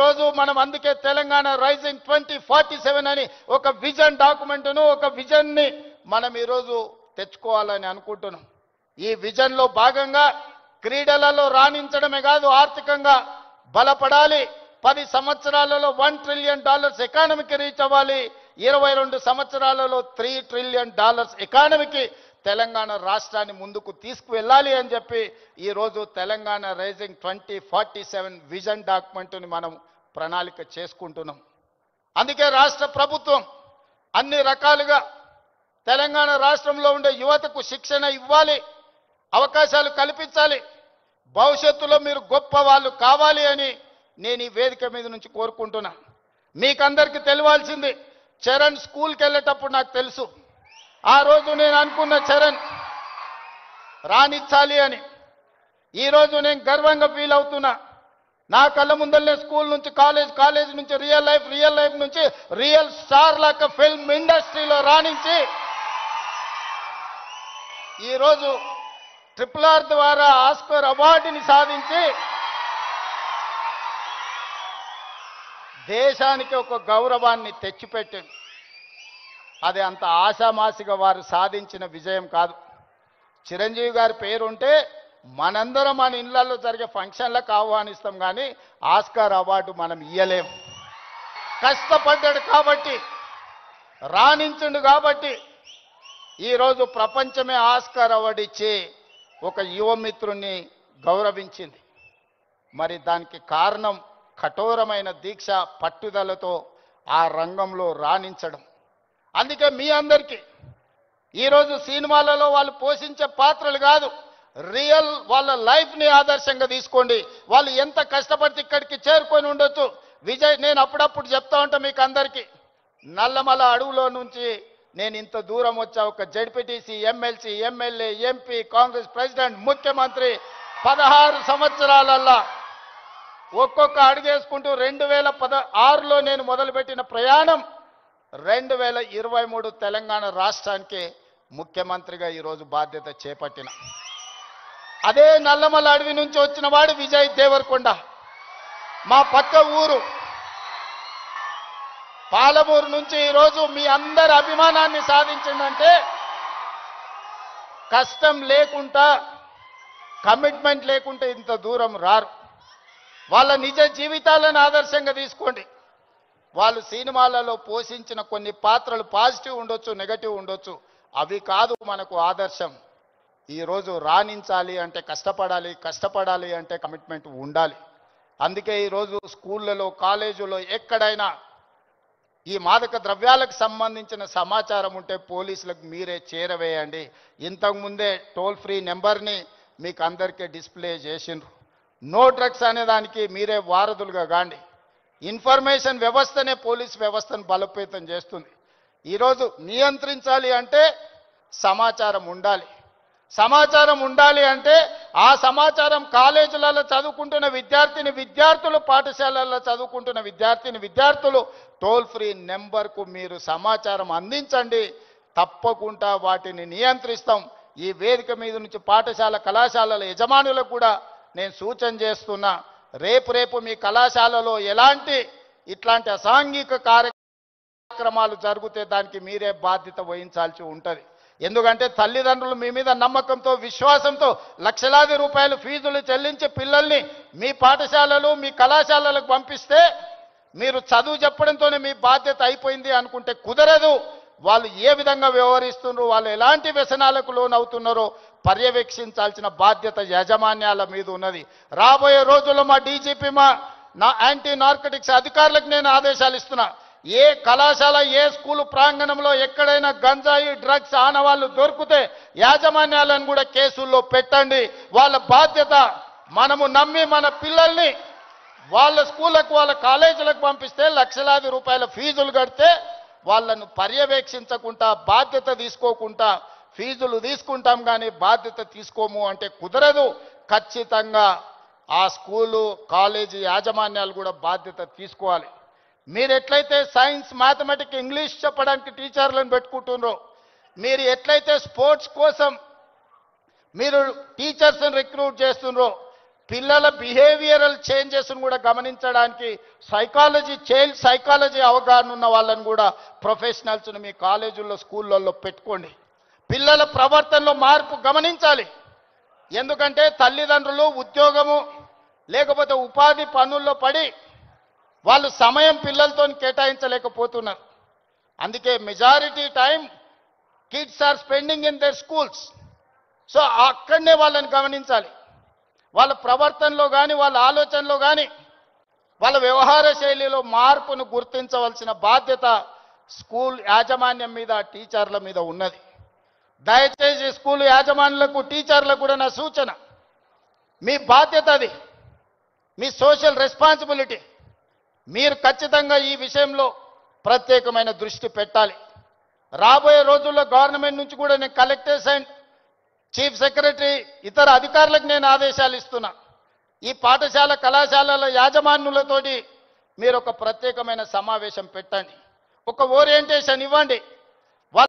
రోజు మనం అందుకే తెలంగాణ రైజింగ్ 2047 అని ఒక విజన్ డాక్యుమెంట్ను ఒక విజన్ని మనం ఈ రోజు తెచ్చుకోవాలని అనుకుంటున్నాం. ఈ విజన్ లో భాగంగా క్రీడలలో రాణించడమే కాదు ఆర్థికంగా బలపడాలి. 10 సంవత్సరాలలో $1 ట్రిలియన్ ఎకానమీకి రీచ్ అవ్వాలి. 22 సంవత్సరాలలో $3 ట్రిలియన్ ఎకానమీకి తెలంగాణ రాష్ట్రాన్ని ముందుకు తీసుకువెళ్ళాలి అని చెప్పి ఈ రోజు తెలంగాణ రైజింగ్ 2047 విజన్ డాక్యుమెంట్ని మనం ప్రణాళిక చేసుకుంటున్నాం. అందుకే రాష్ట్ర ప్రభుత్వం అన్ని రకాలుగా తెలంగాణ రాష్ట్రంలో ఉండే యువతకు శిక్షణ ఇవ్వాలి, అవకాశాలు కల్పించాలి, భవిష్యత్తులో మీరు గొప్ప వాళ్ళు కావాలి అని నేను ఈ వేదిక మీద నుంచి కోరుకుంటున్నా. మీకందరికీ తెలియాల్సింది, చరణ్ స్కూల్కి వెళ్ళేటప్పుడు నాకు తెలుసు, ఆ రోజు నేను అనుకున్న చరణ్ రాణించాలి అని. ఈరోజు నేను గర్వంగా ఫీల్ అవుతున్నా. నా కళ్ళ ముందరనే స్కూల్ నుంచి కాలేజ్ నుంచి రియల్ లైఫ్ నుంచి రియల్ స్టార్ లాగా ఫిల్మ్ ఇండస్ట్రీలో రాణించి ఈరోజు RRR ద్వారా ఆస్కార్ అవార్డుని సాధించి దేశానికి ఒక గౌరవాన్ని తెచ్చిపెట్టింది. అది అంత ఆశామాసిగా వారు సాధించిన విజయం కాదు. చిరంజీవి గారి పేరుంటే మనందరం మన ఇళ్లలో జరిగే ఫంక్షన్లకు ఆహ్వానిస్తాం, కానీ ఆస్కార్ అవార్డు మనం ఇయ్యలేం. కష్టపడ్డాడు కాబట్టి, రాణించుండు కాబట్టి ఈరోజు ప్రపంచమే ఆస్కార్ అవార్డు ఇచ్చి ఒక యువమిత్రుని గౌరవించింది. మరి దానికి కారణం కఠోరమైన దీక్ష, పట్టుదలతో ఆ రంగంలో రాణించడం. అందుకే మీ అందరికీ ఈరోజు సినిమాలలో వాళ్ళు పోషించే పాత్రలు కాదు, రియల్ వాళ్ళ లైఫ్ని ఆదర్శంగా తీసుకోండి. వాళ్ళు ఎంత కష్టపడితే ఇక్కడికి చేరుకొని ఉండొచ్చు. విజయ్, నేను అప్పుడప్పుడు చెప్తా ఉంటా మీకు అందరికీ, నల్లమల అడవులో నుంచి నేను ఇంత దూరం వచ్చా. ఒక ZPTC, MLC, MLA, MP, Congress president, ముఖ్యమంత్రి 16 సంవత్సరాలల్లా ఒక్కొక్క అడుగేసుకుంటూ 2016లో నేను మొదలుపెట్టిన ప్రయాణం 2023 తెలంగాణ రాష్ట్రానికి ముఖ్యమంత్రిగా ఈరోజు బాధ్యత చేపట్టిన. అదే నల్లమల అడవి నుంచి వచ్చిన వాడు విజయ్ దేవరకొండ. మా పక్క ఊరు పాలమూరు నుంచి ఈరోజు మీ అందరి అభిమానాన్ని సాధించిందంటే కష్టం లేకుండా, కమిట్మెంట్ లేకుంటే ఇంత దూరం రారు. వాళ్ళ నిజ జీవితాలను ఆదర్శంగా తీసుకోండి. వాళ్ళు సినిమాలలో పోషించిన కొన్ని పాత్రలు పాజిటివ్ ఉండొచ్చు, నెగటివ్ ఉండొచ్చు, అవి కాదు మనకు ఆదర్శం. ఈరోజు రాణించాలి అంటే కష్టపడాలి అంటే కమిట్మెంట్ ఉండాలి. అందుకే ఈరోజు స్కూళ్ళలో, కాలేజీలో ఎక్కడైనా ఈ మాదక ద్రవ్యాలకు సంబంధించిన సమాచారం ఉంటే పోలీసులకు మీరే చేరవేయండి. ఇంతకుముందే టోల్ ఫ్రీ నెంబర్ని మీకు అందరికీ డిస్ప్లే చేసిండ్రు. నో డ్రగ్స్ అనే దానికి మీరే వారధులుగా కాండి. ఇన్ఫర్మేషన్ వ్యవస్థనే పోలీస్ వ్యవస్థను బలోపేతం చేస్తుంది. ఈరోజు నియంత్రించాలి అంటే సమాచారం ఉండాలి. సమాచారం ఉండాలి అంటే ఆ సమాచారం కాలేజీలలో చదువుకుంటున్న విద్యార్థులు, పాఠశాలల్లో చదువుకుంటున్న విద్యార్థులు టోల్ ఫ్రీ నెంబర్కు మీరు సమాచారం అందించండి. తప్పకుండా వాటిని నియంత్రిస్తాం. ఈ వేదిక మీద నుంచి పాఠశాల, కళాశాలల యజమానులకు కూడా నేను సూచన చేస్తున్నా, రేపు మీ కళాశాలలో ఇట్లాంటి అసాంఘిక కార్యక్రమాలు జరిగితే దానికి మీరే బాధ్యత వహించాల్సి ఉంటుంది. ఎందుకంటే తల్లిదండ్రులు మీ మీద నమ్మకంతో, విశ్వాసంతో లక్షలాది రూపాయలు ఫీజులు చెల్లించి పిల్లల్ని మీ పాఠశాలలు, మీ కళాశాలలకు పంపిస్తే మీరు చదువు చెప్పడంతోనే మీ బాధ్యత అయిపోయింది అనుకుంటే కుదరదు. వాళ్ళు ఏ విధంగా వ్యవహరిస్తున్నారో, వాళ్ళు ఎలాంటి వ్యసనాలకు లోనవుతున్నారో పర్యవేక్షించాల్సిన బాధ్యత యాజమాన్యాల మీద ఉన్నది. రాబోయే రోజుల్లో మా డీజీపీ, నా యాంటీ నార్కటిక్స్ అధికారులకు నేను ఆదేశాలు ఇస్తున్నా. ఏ కళాశాల, ఏ స్కూలు ప్రాంగణంలో ఎక్కడైనా గంజాయి, డ్రగ్స్ ఆనవాళ్ళు దొరికితే యాజమాన్యాలను కూడా కేసుల్లో పెట్టండి. వాళ్ళ బాధ్యత. మనము నమ్మి మన పిల్లల్ని వాళ్ళ స్కూళ్ళకు, వాళ్ళ కాలేజీలకు పంపిస్తే లక్షలాది రూపాయల ఫీజులు కడితే వాళ్ళను పర్యవేక్షించకుండా, బాధ్యత తీసుకోకుండా ఫీజులు తీసుకుంటాం కానీ బాధ్యత తీసుకోము అంటే కుదరదు. ఖచ్చితంగా ఆ స్కూలు, కాలేజీ యాజమాన్యాలు కూడా బాధ్యత తీసుకోవాలి. మీరు ఎట్లయితే సైన్స్, మ్యాథమెటిక్స్, ఇంగ్లీష్ చెప్పడానికి టీచర్లను పెట్టుకుంటున్నారో, మీరు ఎట్లయితే స్పోర్ట్స్ కోసం మీరు టీచర్స్ని రిక్రూట్ చేస్తున్నారో, పిల్లల బిహేవియరల్ చేంజెస్ను కూడా గమనించడానికి చైల్డ్ సైకాలజీ అవగాహన ఉన్న వాళ్ళని కూడా ప్రొఫెషనల్స్ను మీ కాలేజీల్లో స్కూళ్ళల్లో పెట్టుకోండి. పిల్లల ప్రవర్తనలో మార్పు గమనించాలి. ఎందుకంటే తల్లిదండ్రులు ఉద్యోగము లేకపోతే ఉపాధి పనుల్లో పడి వాళ్ళు సమయం పిల్లలతో కేటాయించలేకపోతున్నారు. అందుకే majority time kids are spending in their schools. So అక్కడనే వాళ్ళని గమనించాలి. వాళ్ళ ప్రవర్తనలో కానీ వాళ్ళ ఆలోచనలో కానీ వాళ్ళ వ్యవహార శైలిలో మార్పును గుర్తించవలసిన బాధ్యత స్కూల్ యాజమాన్యం మీద టీచర్ల మీద ఉన్నది. దయచేసి స్కూల్ యాజమాన్యులకు టీచర్లకు కూడా నా సూచన, మీ బాధ్యత అది, మీ సోషల్ రెస్పాన్సిబిలిటీ. మీరు ఖచ్చితంగా ఈ విషయంలో ప్రత్యేకమైన దృష్టి పెట్టాలి. రాబోయే రోజుల్లో గవర్నమెంట్ నుంచి కూడా నేను కలెక్టర్స్ అండ్ చీఫ్ సెక్రటరీ ఇతర అధికారులకు నేను ఆదేశాలు ఇస్తున్నా. ఈ పాఠశాల కళాశాలల యాజమాన్యులతోటి మీరు ఒక ప్రత్యేకమైన సమావేశం పెట్టండి, ఒక ఓరియంటేషన్ ఇవ్వండి.